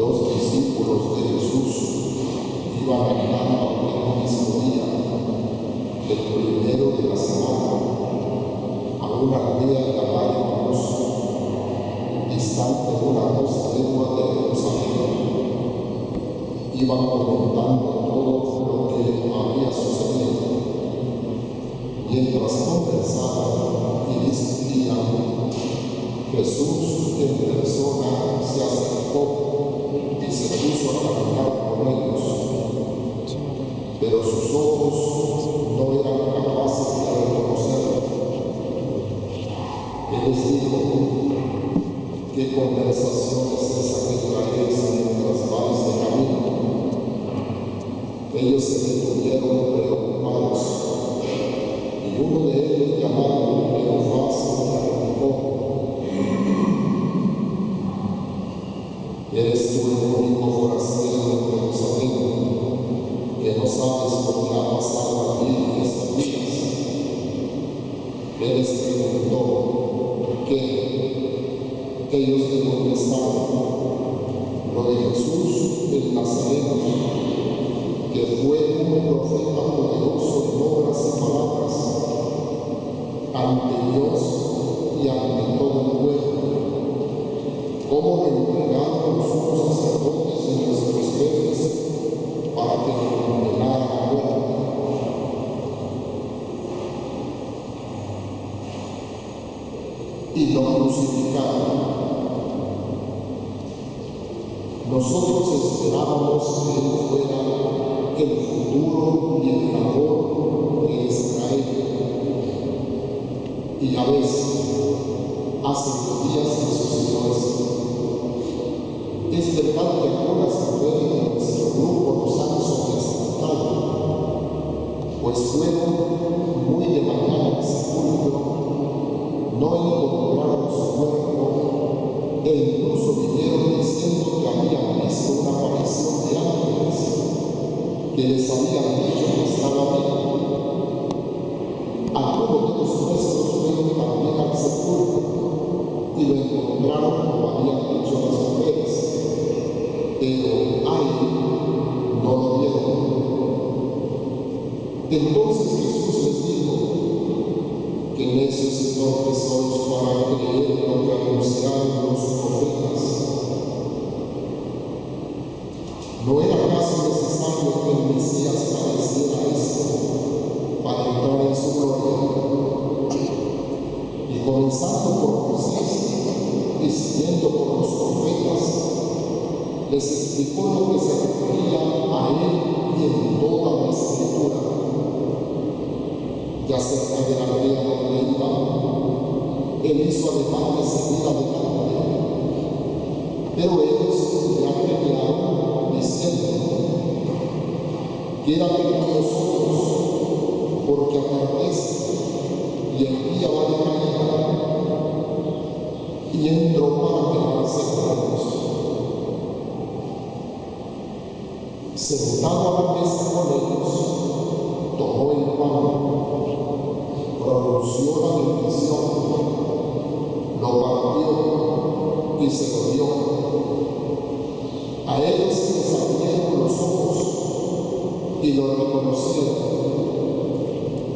Dos discípulos de Jesús iban caminando aquel mismo día, el primero de la semana, a una aldea llamada Emaús, distante una 2 leguas de Jerusalén. Iban comentando todo lo que había sucedido. Mientras conversaban y discutían, Jesús en persona se acercó y se puso a caminar con ellos, pero sus ojos no eran capaces de reconocerlo. Él les dijo: ¿qué conversación es esa que traéis mientras vais de camino? Ellos se detuvieron preocupados, y uno de ellos, llamado Cleofás, le replicó: ¿eres tú el único forastero de Jerusalén que no sabes lo que ha pasado aquí en estos días? Él les preguntó: ¿qué? Ellos le contestaron: lo de Jesús el Nazareno, que fue un profeta poderoso en obras y palabras ante Dios y ante todo el pueblo, cómo lo entregaron los sumos sacerdotes y nuestros jefes para que lo condenaran a muerte. Y lo crucificaron. Nosotros esperábamos que él fuera el futuro liberador de Israel. Y ya ves, hace 2 días que sucedió esto. Es verdad que algunas mujeres de nuestro grupo nos han sobresaltado, pues fueron muy de mañana al sepulcro, no encontraron su cuerpo e incluso vinieron diciendo que habían visto una aparición de ángeles que les habían dicho que estaba vivo. Algunos de los nuestros fueron también al sepulcro y lo encontraron como habían dicho las mujeres, pero a él no lo vieron. Entonces Jesús les dijo: qué necios y torpes sois para creer lo que anunciaron los profetas. ¿No era acaso necesario que el Mesías padeciera esto para entrar en su gloria? Y comenzando por Moisés y siguiendo por los profetas, les explicó lo que se refería a él y en toda la Escritura. Ya cerca de la aldea donde iba, él hizo ademán de seguir adelante, pero ellos le apremiaron diciendo: quédate con nosotros, porque atardece y el día va de caída. Y entró para quedarse con ellos. Sentado a la mesa con ellos, tomó el pan, pronunció la bendición, lo partió y se lo dio. A ellos se les abrieron los ojos y lo reconocieron,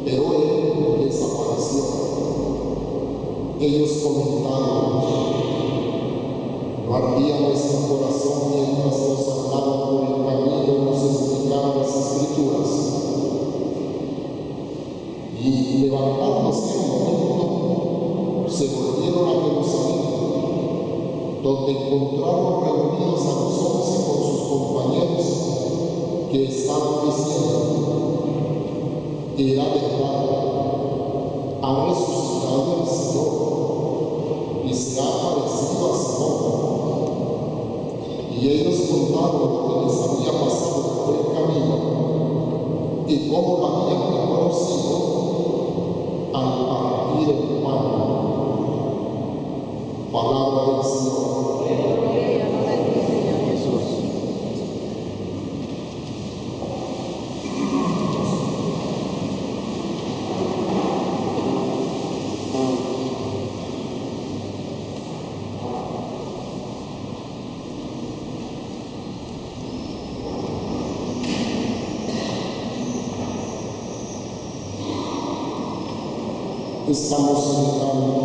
pero él desapareció. Ellos comentaron: ¿no ardía nuestro corazón mientras nos hablaba por el camino y nos explicaba las Escrituras? Y levantándose un momento, se volvieron a Jerusalén, donde encontraron reunidos a los 11 con sus compañeros, que estaban diciendo: era verdad, ha resucitado el Señor y se ha aparecido a Simón. Y ellos contaron lo que les había pasado por el camino y cómo lo habían reconocido al partir el pan. Palabra del Señor. estamos celebrando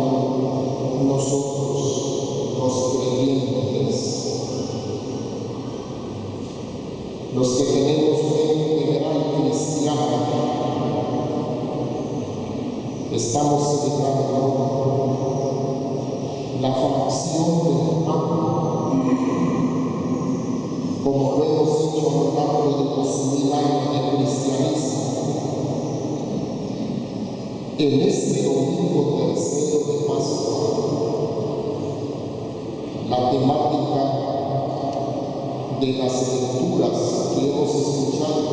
nosotros, los creyentes, los que tenemos fe integral cristiana. Estamos celebrando la fracción del pan, como lo hemos hecho a lo largo de 2000 años de cristianismo. En este domingo tercero de Pascua, la temática de las lecturas que hemos escuchado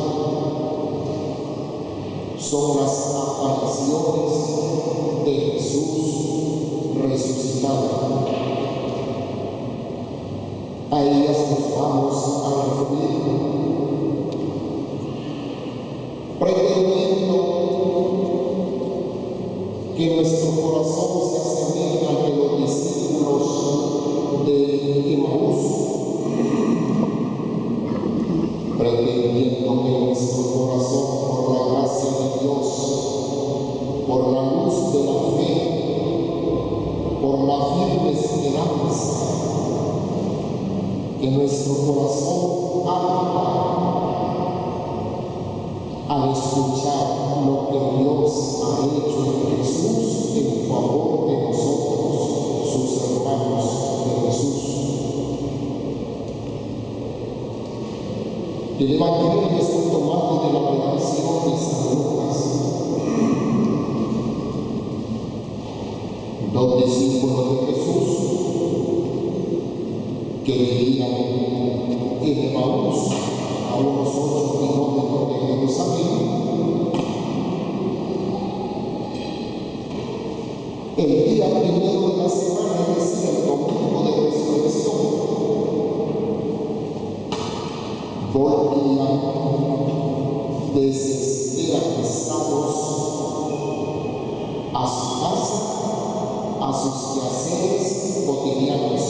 son las apariciones de Jesús resucitado. A ellas nos vamos a referir, pretendiendo que nuestro corazón se asemeje al de los discípulos de Emaús, pretendiendo que nuestro corazón, por la gracia de Dios, por la luz de la fe, por la firme esperanza, que nuestro corazón arda al escuchar lo que Dios ha hecho en Jesús en favor de nosotros, sus hermanos de Jesús. El Evangelio es tomado de la redacción de San Lucas. Dos discípulos de Jesús que vivían en Emaús, a unos 8 kilómetros de Jerusalén. El día primero de la semana, es decir, el domingo de resurrección, volvían desesperados a su casa, a sus quehaceres cotidianos.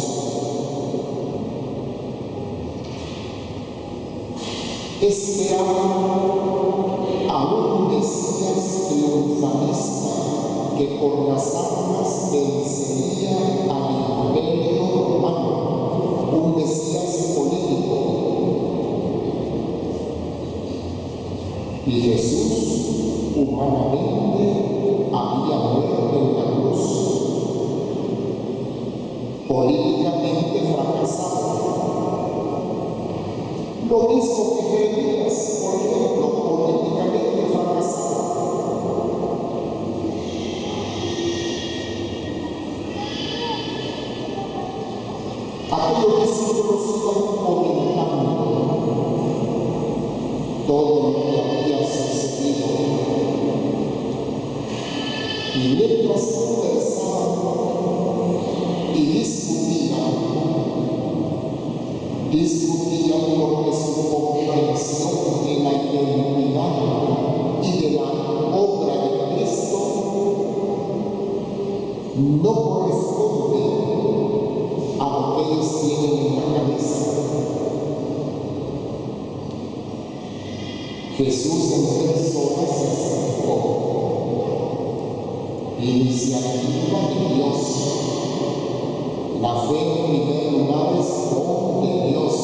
Esperaban a un Mesías triunfalista que por las armas vencería al imperio romano, un Mesías político. Y Jesús humanamente había muerto en la cruz, políticamente fracasado. Lo mismo que Jeremías, por ejemplo, políticamente fracasado. Aquellos discípulos iban comentando todo lo que había sucedido. Y mientras conversaban y discutían porque su comprensión de la identidad y de la obra de Cristo no corresponde a lo que ellos tienen en la cabeza. Jesús en persona se acercó. Iniciativa de Dios. La fe en primer lugar es don de Dios.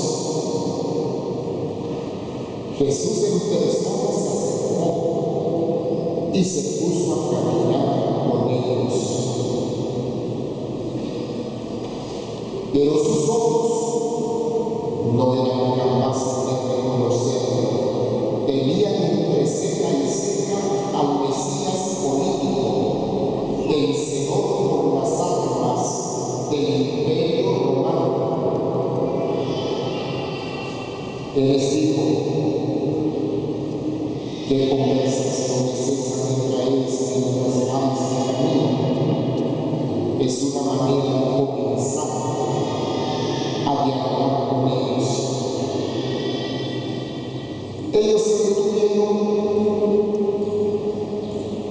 Jesús en persona se acercó y se puso a caminar con ellos. Pero sus ojos no eran capaces de reconocerlo. Tenían entre ceja y ceja al Mesías político, vencedor por las armas del imperio romano. Él les dijo: ¿qué conversación es esa que traéis mientras vais de camino? Es una manera de comenzar a dialogar con ellos. Ellos se detuvieron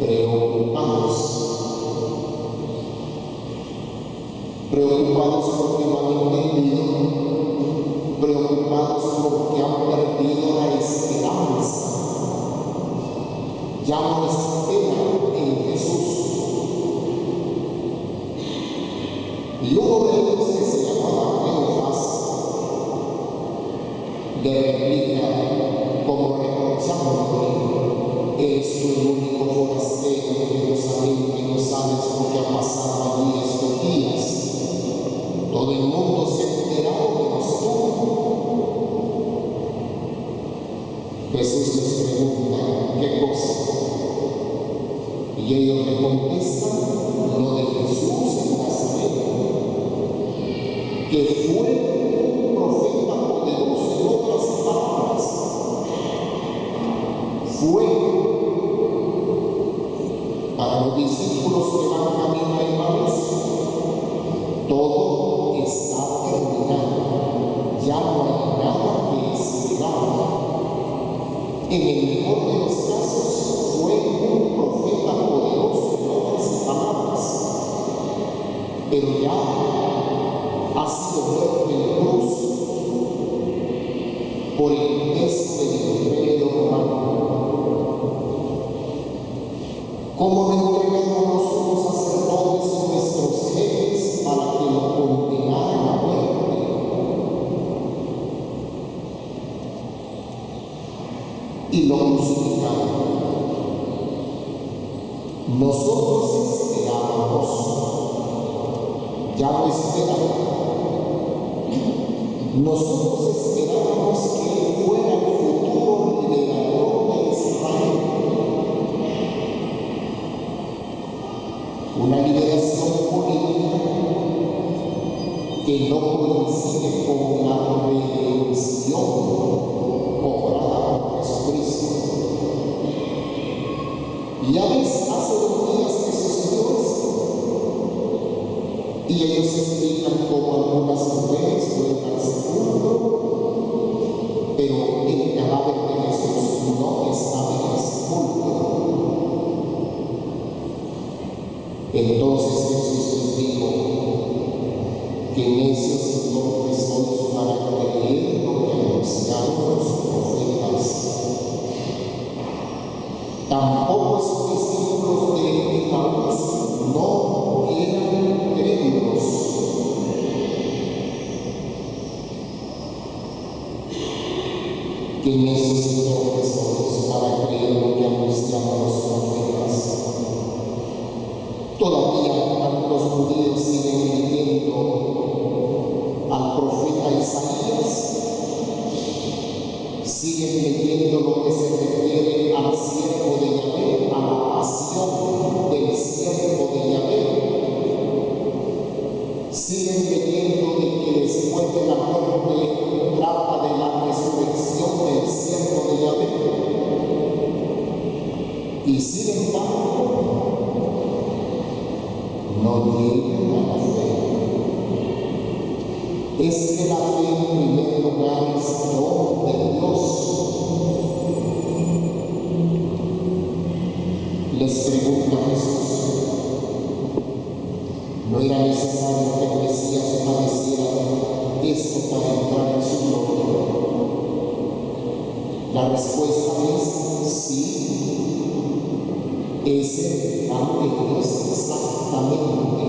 preocupados porque no han entendido, preocupados porque han perdido la esperanza. Ya no esperan en Jesús. Y uno de ellos, que se llamaba Cleofas, le replica como reprochándole: eres tú el único forastero en Jerusalén que no sabes lo que ha pasado allí estos días. Todo el mundo se ha enterado menos tú. Jesús les pregunta: ¿qué cosa? Y ellos le contestan: lo de Jesús el Nazareno, que fue un profeta poderoso. En otras palabras, fue para los discípulos que van camino a Emmaús. Todo está terminado, ya no hay nada que esperar. En el mejor de los casos, fue un profeta poderoso en otras palabras, pero ya ha sido muerto en cruz por el peso del imperio romano. ¿Cómo no entregamos los sumos sacerdotes y nuestros jefes para que lo condenaran a muerte? Y lo crucificaron. Nosotros esperábamos, ya lo esperábamos. Nosotros esperábamos que él fuera el futuro liberador de Israel. Una liberación política que no coincide con la redención cobrada por Jesucristo. Y ya ves, hace 2 días que sucedió esto. Y ellos explican cómo algunas mujeres fueron al sepulcro, pero el cadáver de Jesús no estaba en el sepulcro. Entonces Jesús les dijo: que necios y torpes sois para creer lo que anunciaron los profetas. Tampoco sus discípulos de Emmaús no eran crédulos. Que necios y torpes sois para creer lo que anunciaron los profetas. Todavía algunos judíos siguen leyendo al profeta Isaías, siguen leyendo lo que se refiere al siervo de Yahvé, a la pasión del siervo de Yahvé. Siguen leyendo de que después de la muerte trata de la resurrección del siervo de Yahvé. Y sin embargo, no llegan a la fe. Es que la fe en primer lugar es don de Dios. Les pregunta Jesús: ¿no era necesario que el Mesías padeciera esto para entrar en su gloria? La respuesta es sí. Es el plan de Dios exactamente.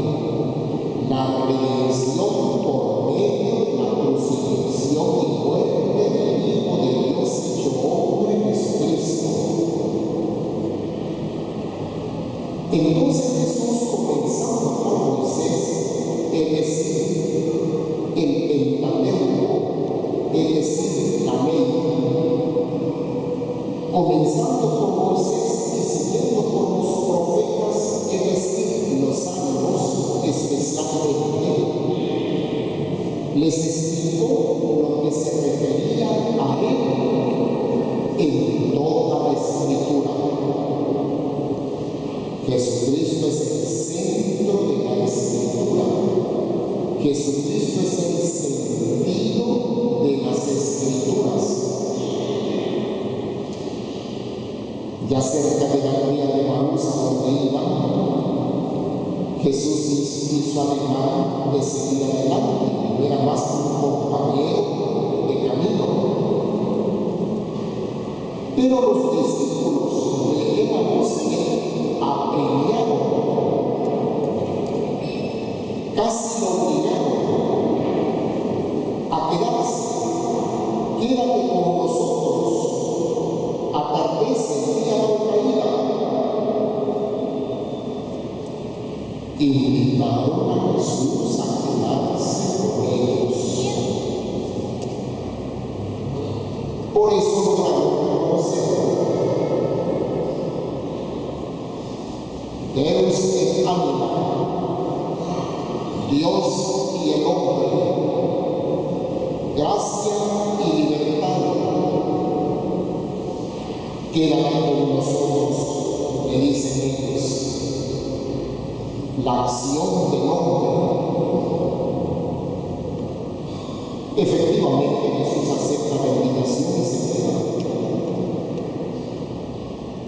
La redención por medio de la crucifixión y muerte del Hijo de Dios hecho hombre, Jesucristo. Entonces Jesús, comenzando por Moisés, es decir, el Pentateuco, es decir, la ley, comenzando por Moisés y siguiendo por los profetas, es decir, los salmos especialmente, les explicó lo que se refería a él en toda la Escritura. Jesucristo es el centro de la Escritura. Jesucristo es el sentido de las Escrituras. Ya cerca de la aldea de Emmaús, a donde iban, Jesús hizo ademán de seguir adelante. No era más que un compañero de camino. Pero los discípulos de Emmaús apremiaron, casi lo quédate con nosotros, atardece el día de caída. Invitaron a Jesús a quedarse con ellos. Por eso lograron reconocerlo. Deus et anima, Dios y el hombre, gracia y libertad. Quédate con nosotros, le dicen ellos. La acción del hombre. Efectivamente, Jesús acepta la invitación y se queda.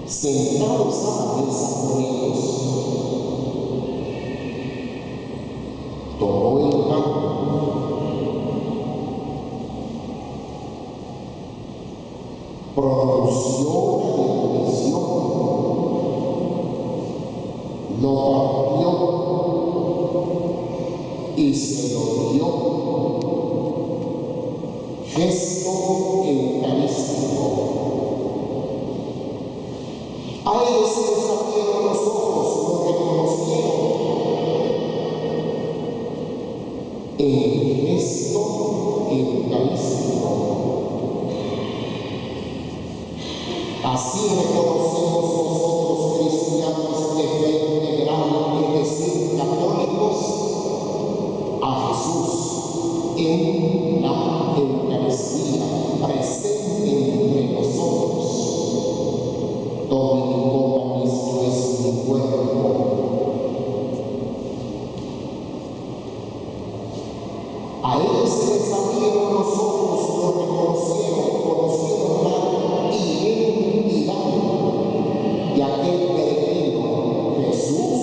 Sentados a la mesa con ellos, tomó el pan, pronunció la bendición, lo partió y se lo dio. Gesto eucarístico. A ellos se les abrieron los ojos, lo reconocieron. El gesto eucarístico. Así reconocemos nosotros, cristianos de fe integral, es decir, católicos, a Jesús en la Eucaristía, presente entre nosotros. Tomen y coman, esto es mi cuerpo. A ellos se les abrieron los ojos, lo reconocieron, conocieron la identidad de aquel peregrino, Jesús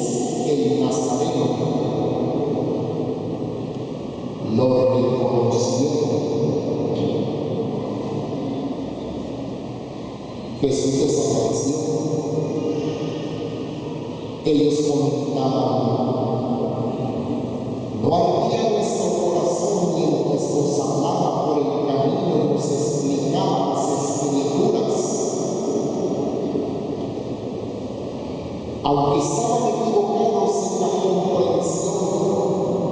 el Nazareno. Lo reconocieron. Jesús desapareció. Ellos comentaban: no ardía nuestro corazón mientras nos hablaba por el camino y nos explicaba las Escrituras. Aunque estaban equivocados en la comprensión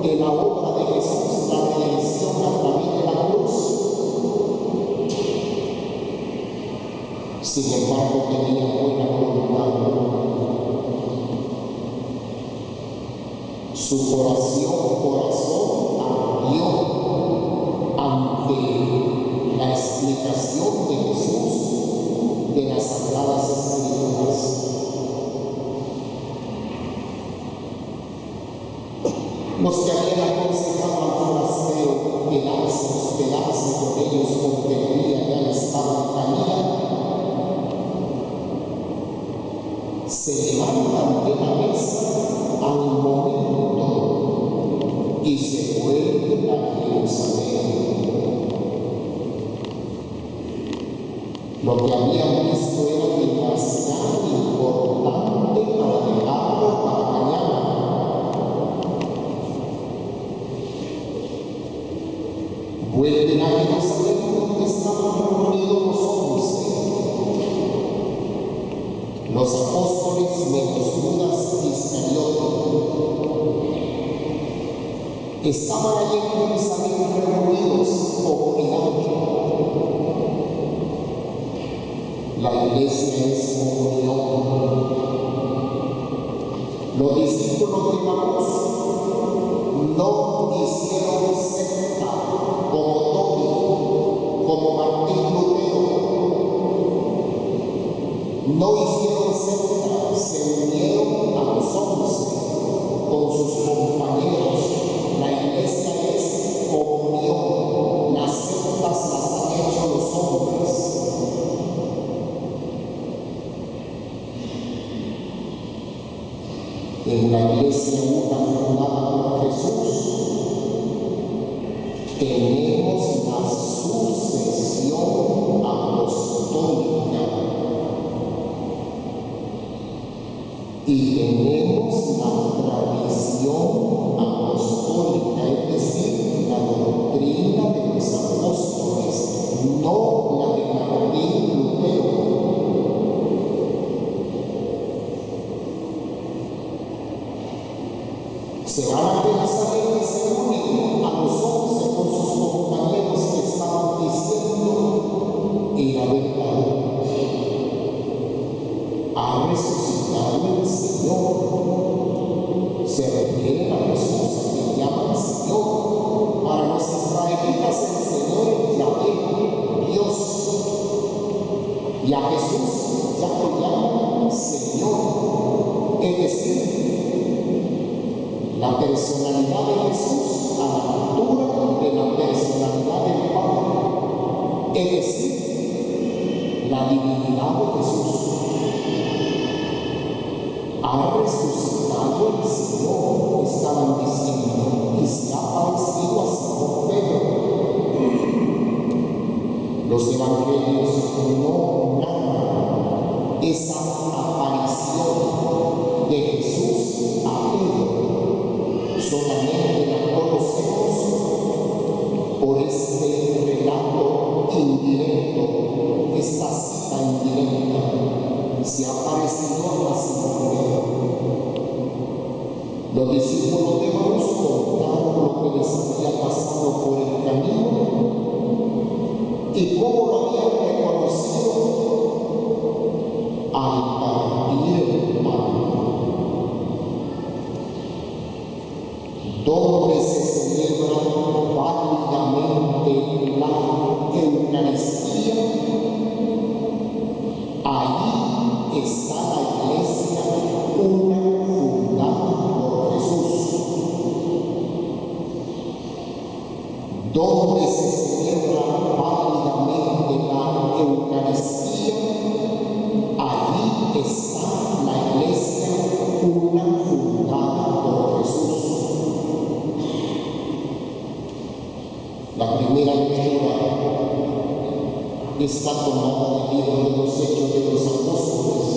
de la obra de Jesús, la redención a través de la cruz, sin embargo tenían buena voluntad. Su corazón ardió ante la explicación de Jesús de las Sagradas Escrituras. Los que habían aconsejado al forastero hospedarse con ellos porque el día ya estaba en camino, se levantan de la mesa al momento y se vuelven a Jerusalén. Lo que habían visto era demasiado importante para dejarlo para mañana. Vuelven a Jerusalén donde estaban reunidos los 11. Los apóstoles menos Judas Iscariote. Estaban allí en Jerusalén reunidos con Pilato. La iglesia es comunión. Los discípulos de Maús no hicieron secta como Tobit, como Martín Lutero. No hicieron secta, se unieron a los 11 con sus compañeros. La iglesia es comunión. Las sectas las han hecho los hombres. En la iglesia una fundada por Jesús, tenemos la sucesión apostólica y tenemos la tradición apostólica, es decir, la doctrina de los apóstoles. No resucitado el Señor, estaban diciendo, y se ha aparecido a Simón Pedro. Los evangelios no narran esa aparición de Jesús a Pedro, solamente la conocemos por este relato indirecto, esta cita indirecta. Se ha aparecido a Simón Pedro. Los discípulos de Maús contaron lo que les había pasado por el camino y cómo lo habían reconocido al partir el pan. Donde se celebra válidamente la Eucaristía, allí está la iglesia, una fundada por Jesús. Donde se celebra válidamente la Eucaristía, allí está la iglesia, una fundada por Jesús. La primera lectura está tomada del libro de los Hechos de los Apóstoles.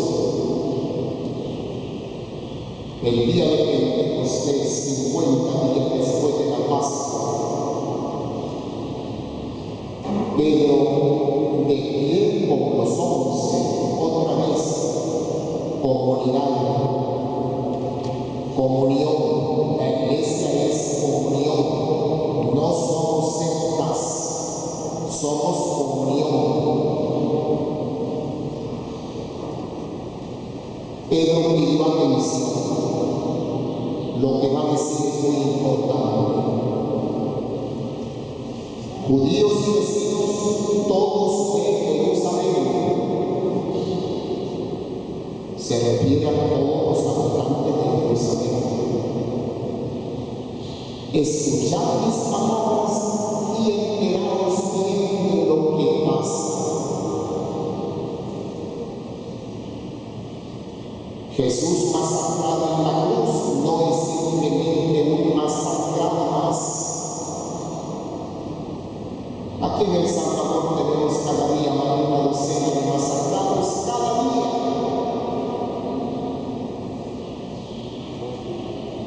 El día de Pentecostés, 50 días después de la Pascua, Pedro, de pie con los 11, otra vez, comunión, la iglesia es comunión, no somos sectas, somos comunión. Pedro pidió atención, lo que va a decir es muy importante. Judíos y vecinos, todos de Jerusalén, se refiere a todos los habitantes de Jerusalén. Escuchad mis palabras y enteraos bien de lo que pasa. Jesús masacrado en la cruz no es simplemente un masacrado más. Aquí en El Salvador tenemos cada día más de una docena de masacrados cada día.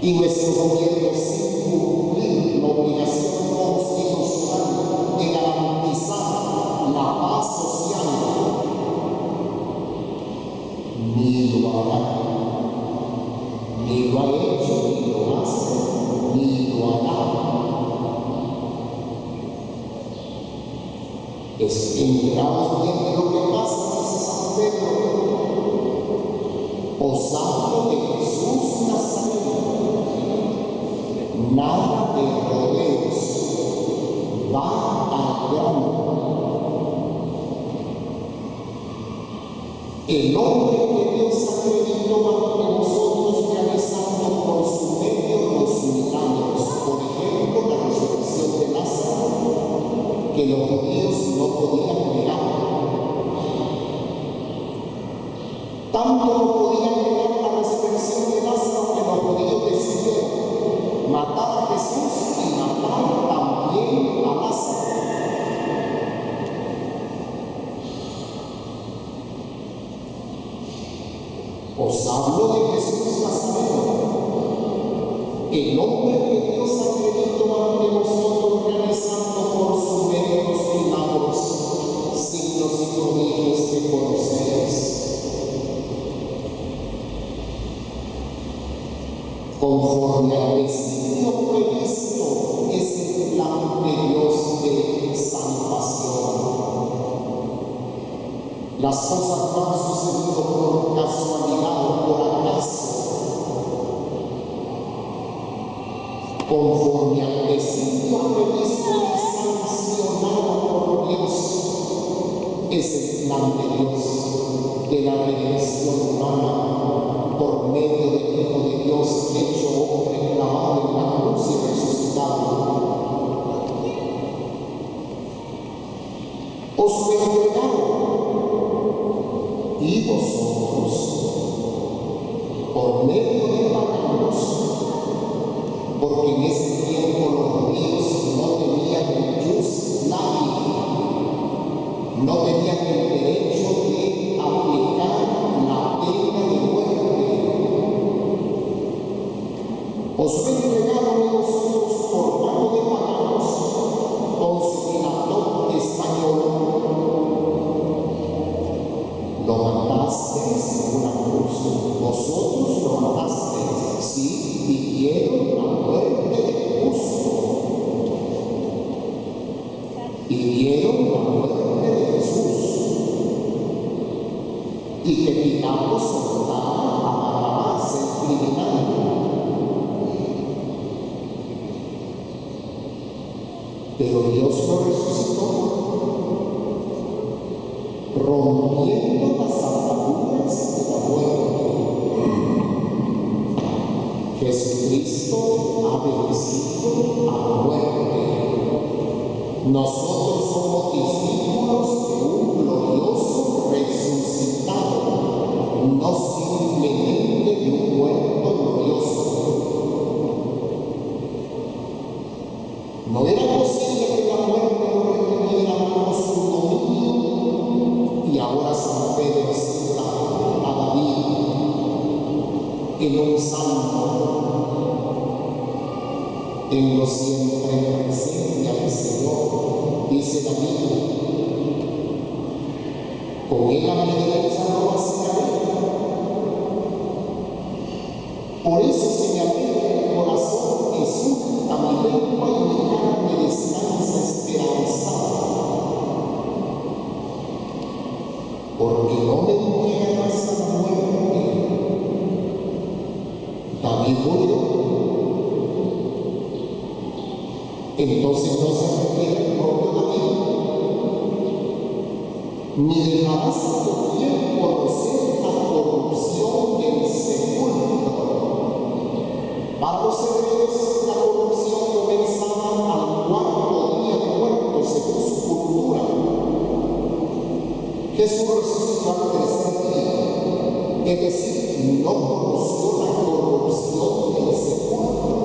Y nuestro gobierno, sin cumplir la obligación constitucional de garantizar la paz social, ni lo hará, ni lo ha hecho, ni lo hace, ni lo hará. Enteraos bien de lo que pasa, dice San Pedro. Os hablo de Jesús Nazareno. Nada de rodeos. Va al grano. El hombre que Dios acreditó ante nosotros realizando por su medio los milagros. Por ejemplo, la resurrección de Lázaro, que los judíos no podían negar. Tanto no podían negar la resurrección de Lázaro que los judíos decidieron matar a Jesús y matar también a Lázaro. Os hablo de Jesús Nazareno, el hombre que Dios acreditó ante nosotros realizando por su medio los milagros, signos y prodigios que conocéis. Conforme al designio previsto es el plan de Dios de salvación. Las cosas no han sucedido por casualidad o por acaso. Conforme al designio previsto y sancionado por Dios, es el plan de Dios de la redención humana por medio del Hijo de Dios hecho hombre, clavado en la cruz y resucitado. Os lo entregaron y vosotros por medio de paganos, porque en ese tiempo los judíos no tenían el jus labi, no tenían el derecho de aplicar la pena de muerte. Os fue entregado a vosotros por mano de paganos, Poncio Pilato español. Lo matasteis en una cruz, vosotros lo matasteis, sí, y dieron la muerte de justo, y dieron la muerte de Jesús, y que Pilato soltara a Barrabás, el criminal. Pero Dios lo resucitó, rompiendo las ataduras de la muerte. Jesucristo ha vencido a la muerte. Nosotros somos discípulos de un glorioso resucitado, no simplemente de un muerto glorioso. No era posible que la muerte no retuviera bajo su dominio, y ahora San Pedro cita a David en un salmo: tengo siempre en presencia al Señor, dice David, con él a mi derecha no vacilaré. Por eso se me alegra el corazón, exulta mi lengua y mi carne descansa esperanzada, porque no me entierras a la muerte. David murió. Entonces no se refiere al propio David, ni dejarás tu fiel conocer la corrupción del sepulcro. Para los hebreos la corrupción comenzaba al cuarto día de muerto según su cultura. Jesús resucitó al tercer día, es decir, no conoció la corrupción del sepulcro.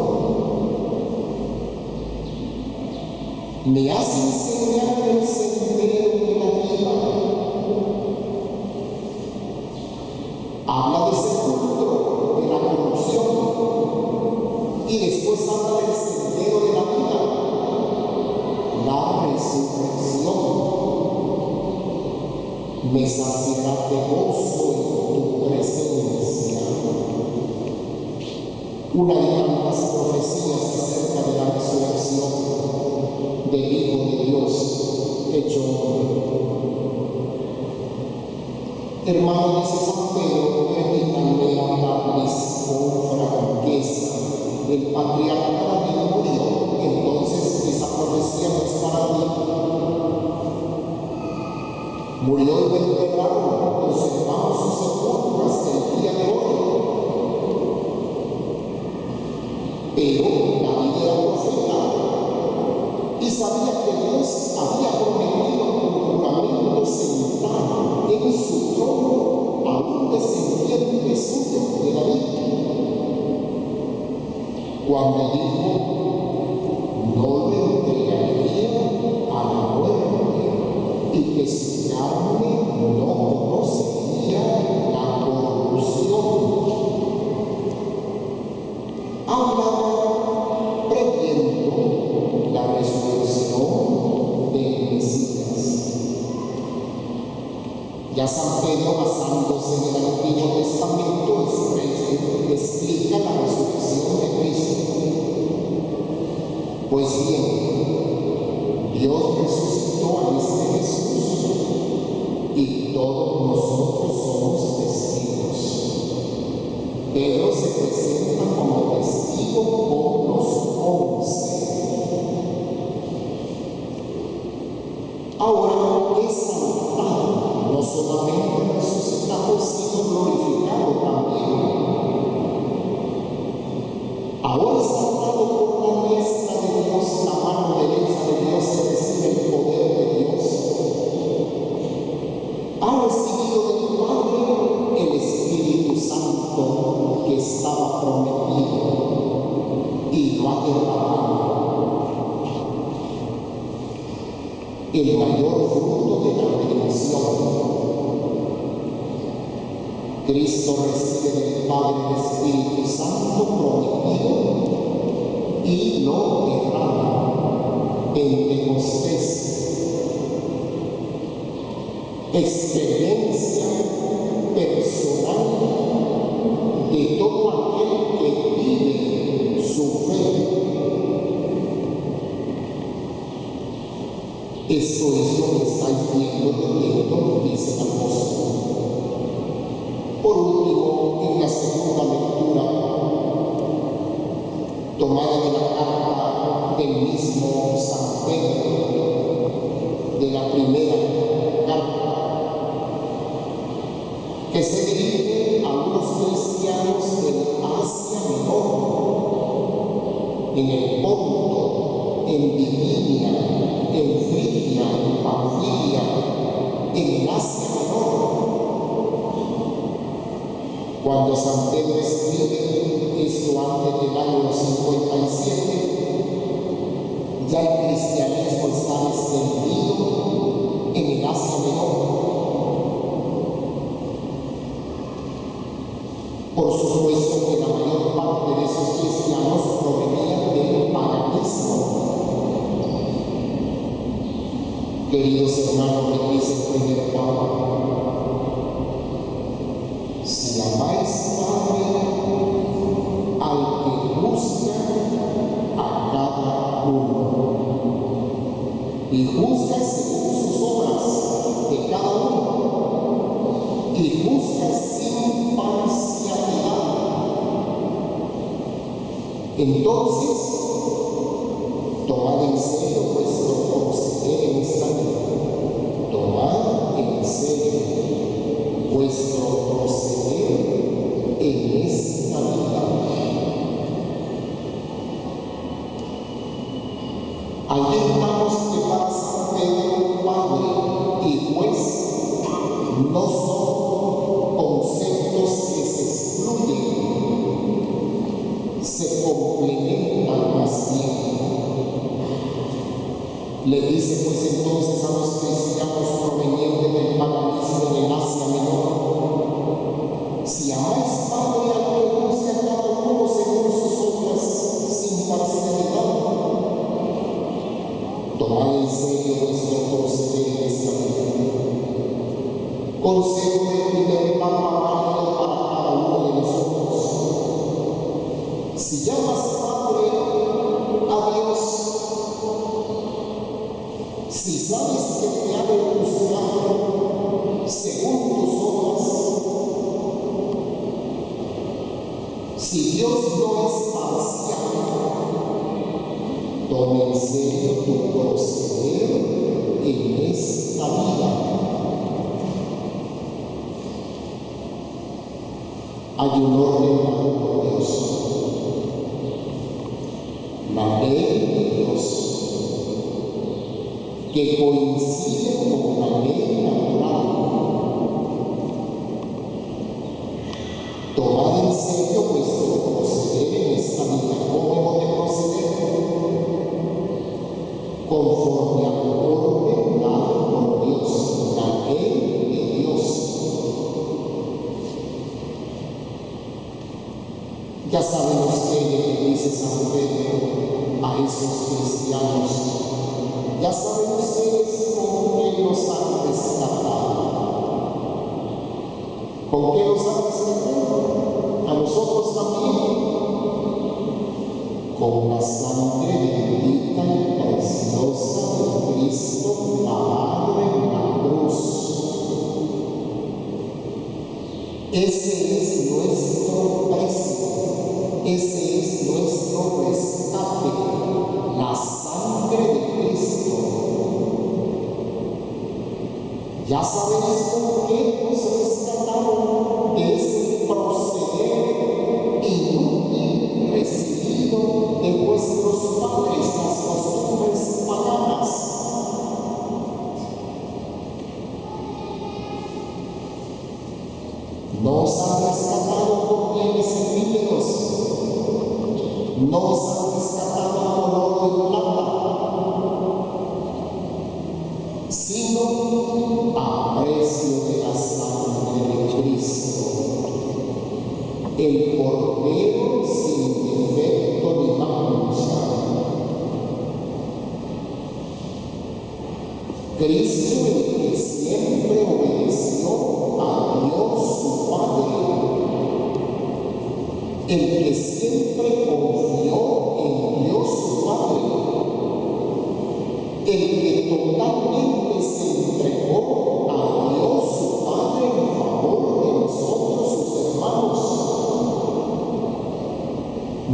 Me has enseñado el sendero de la vida. Habla del sepulcro, de la corrupción, y después habla del sendero de la vida, la resurrección. Me saciará de gozo en tu presencia. Una de tantas profecías acerca de la resurrección del Hijo de Dios hecho hombre. Hermano, dice San Pedro, permítanme hablarles con franqueza. El patriarca David murió, entonces esa profecía no es para ti. Murió y lo enterraron, conservamos su sepulcro hasta el día de hoy. Pero David era profeta y sabía que Dios había prometido con juramento sentar en su trono a un descendiente suyo de David. Cuando dijo, no lo entregaría a la muerte y que su carne no conocería la corrupción. Hablaba previendo la resurrección del Mesías. Ya San Pedro, basándose en el Antiguo Testamento, explica la resurrección de Cristo. Pues bien, Dios resucitó a este Jesús y todos nosotros somos testigos. Pedro se presenta como testigo con los 11. Ahora es exaltado, no solamente resucitado, sino glorificado también. Ahora exaltado por la diestra de Dios, la mano derecha de Dios, es decir, el poder de Dios. Ha recibido del Padre el Espíritu Santo el mayor fruto de la redención. Cristo recibe del Padre el Espíritu Santo prometido y lo derrama en Pentecostés. Experiencia personal de todo aquel que vive su fe. Esto es lo que estáis viendo leyendo, dice el apóstol. Por último, en la segunda lectura, tomada de la carta del mismo San Pedro, de la primera carta, que se dirige a unos cristianos del Asia Menor, en el Ponto, en Bitinia, en Frigia, en Panfilia, en el Asia Menor. Cuando San Pedro escribe esto antes del año 57, ya el cristianismo está extendido en el Asia Menor. Por supuesto que la mayor parte de esos cristianos provenían del paganismo. Queridos hermanos, que dice el primer Papa, si amáis, Padre, al que juzga a cada uno, y juzga según sus obras de cada uno, y juzga sin parcialidad. Entonces, tomad en serio vuestro proceder en esta vida. Tomad en serio vuestro proceder en esta vida. Allí estamos que para San Pedro, Padre y Juez, no son conceptos que se excluyen, se complementan más bien. Le dice pues entonces a los cristianos provenientes del paganismo del Asia Menor: si amáis, Padre, al que juzga a cada uno según sus obras sin parcialidad, tomad en serio vuestro proceder en esta vida. Consejo del primer Papa válido para cada uno de nosotros. Si llamas Padre a Dios, si sabes que te ha de juzgar según tus obras, si Dios no es parcial, toma en serio tu proceder en esta vida. Hay un orden dado por Dios, la ley de Dios, que coincide con la ley natural. Tomad en serio vuestro proceder en esta vida. ¿Cómo hemos de proceder? Conforme al orden dado por Dios, la ley de Dios. Ya saben ustedes que dice San Pedro a esos cristianos. Ya saben ustedes con qué los han rescatado. ¿Con qué los han rescatado? A nosotros también. Con la sangre bendita y preciosa de Cristo lavado en la cruz. Ese es nuestro precio, ese es nuestro rescate, la sangre de Cristo. Ya sabéis por qué nos rescataron de ese proceder inútil recibido de vuestros padres, las costumbres paganas. No os han rescatado con bienes efímeros, no os han rescatado con oro y plata, Cristo, el que siempre obedeció a Dios su Padre, el que siempre confió en Dios su Padre, el que totalmente se entregó a Dios su Padre en favor de nosotros, sus hermanos,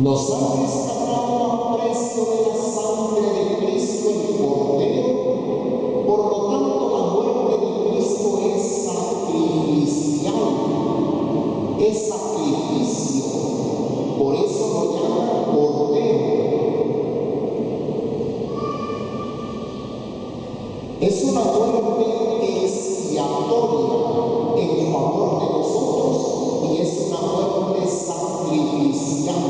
nos ha rescatado a precio de la sangre de Cristo el Cordero. Por lo tanto, la muerte de Cristo es sacrificial, es sacrificio. Por eso lo llaman Cordero. Es una muerte expiatoria en favor de nosotros y es una muerte sacrificial.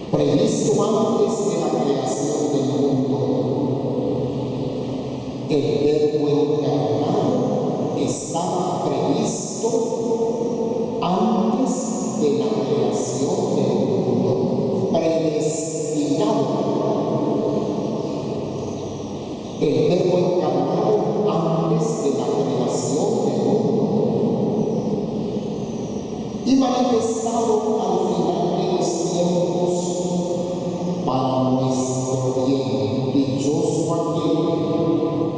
Previsto antes de la creación del mundo, el Verbo encarnado estaba previsto antes de la creación del mundo, predestinado. El Verbo encarnado antes de la creación del mundo y manifestado al final de los tiempos para nuestro bien. Dichoso aquel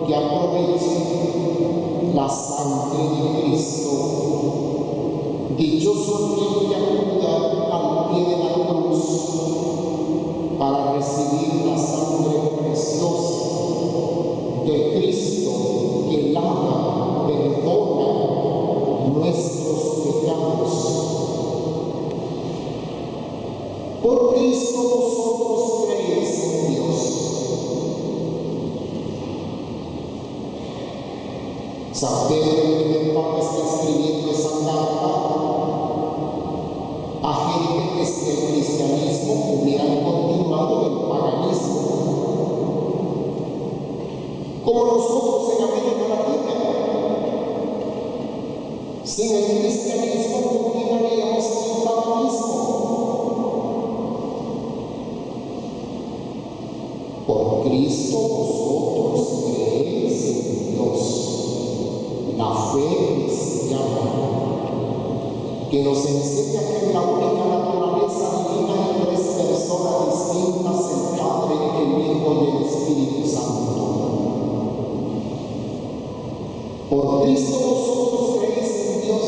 que aproveche la sangre de Cristo. Dichoso aquel que acuda al pie de la cruz para recibir la sangre preciosa de Cristo que lava, perdona nuestros pecados. Por Cristo vosotros creéis en Dios. San Pedro, el primer papa, está escribiendo esa carta a gente que sin el cristianismo hubieran continuado el paganismo, como nosotros en América Latina. Sin el cristianismo continuaríamos el paganismo. Por Cristo vosotros creéis en Dios. La fe cristiana, que nos enseña que en la única naturaleza divina hay tres personas distintas, el Padre, el Hijo y el Espíritu Santo. Por Cristo vosotros creéis en Dios,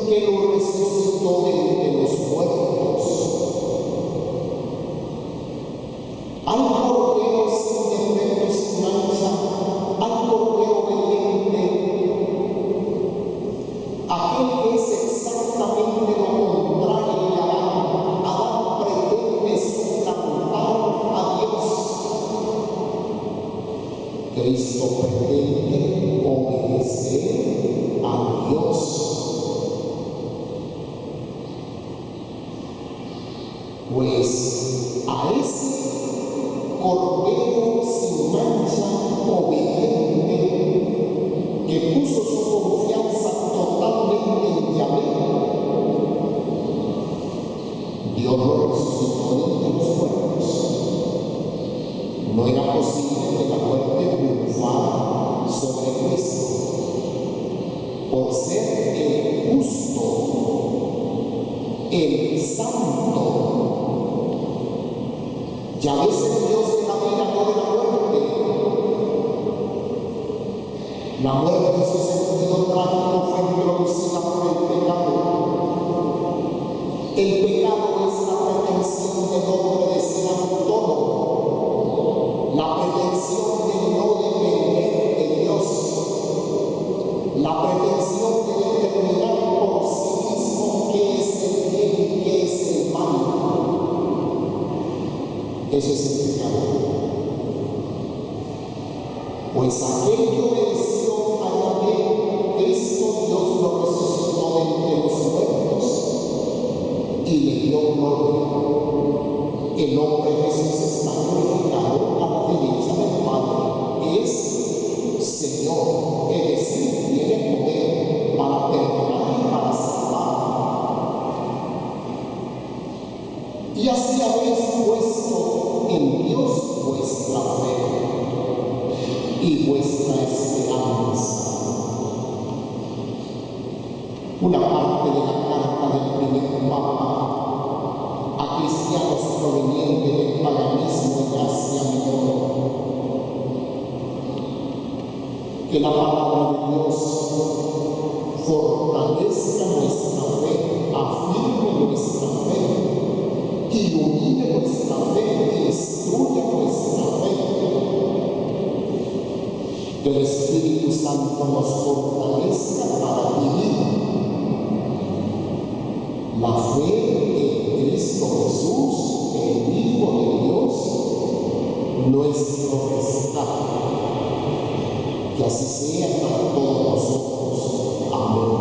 que lo resucitó de entre los muertos. Al Cordero sin defecto, sin mancha, al Cordero obediente, aquel que es exactamente lo contrario de Adán. Adán pretende suplantar a Dios. Cristo pretende obedecer a Dios. Pues a ese Cordero sin mancha, obediente, que puso su confianza totalmente en Yahvé, Dios lo resucitó de los muertos. No era posible que la muerte triunfara sobre Cristo, por ser el justo, el santo. Yahvé es el Dios de la vida, no de la muerte. La muerte en su sentido trágico fue introducida por el pecado. El pecado es la pretensión del hombre de ser autónomo, la pretensión de no depender de Dios, la pretensión de determinar por sí mismo qué es el bien y qué es el mal. Eso es el pecado. Pues aquel que obedeció a Yahvé, Cristo Dios lo resucitó de entre los muertos y le dio gloria. El nombre de Jesús está glorificado a la derecha del Padre. Es Señor, es decir, tiene poder para perdonar y para salvar. Y así puesto en Dios vuestra fe y vuestra esperanza. Una parte de la carta del primer Papa a cristianos provenientes del paganismo en Asia Menor. Que la palabra de Dios fortalezca nuestra fe, afirme nuestra fe, ilumine nuestra fe, instruya nuestra fe. Que el Espíritu Santo nos fortalezca para vivir la fe en Cristo Jesús, el Hijo de Dios, nuestro rescate. Que así sea para todos nosotros. Amén.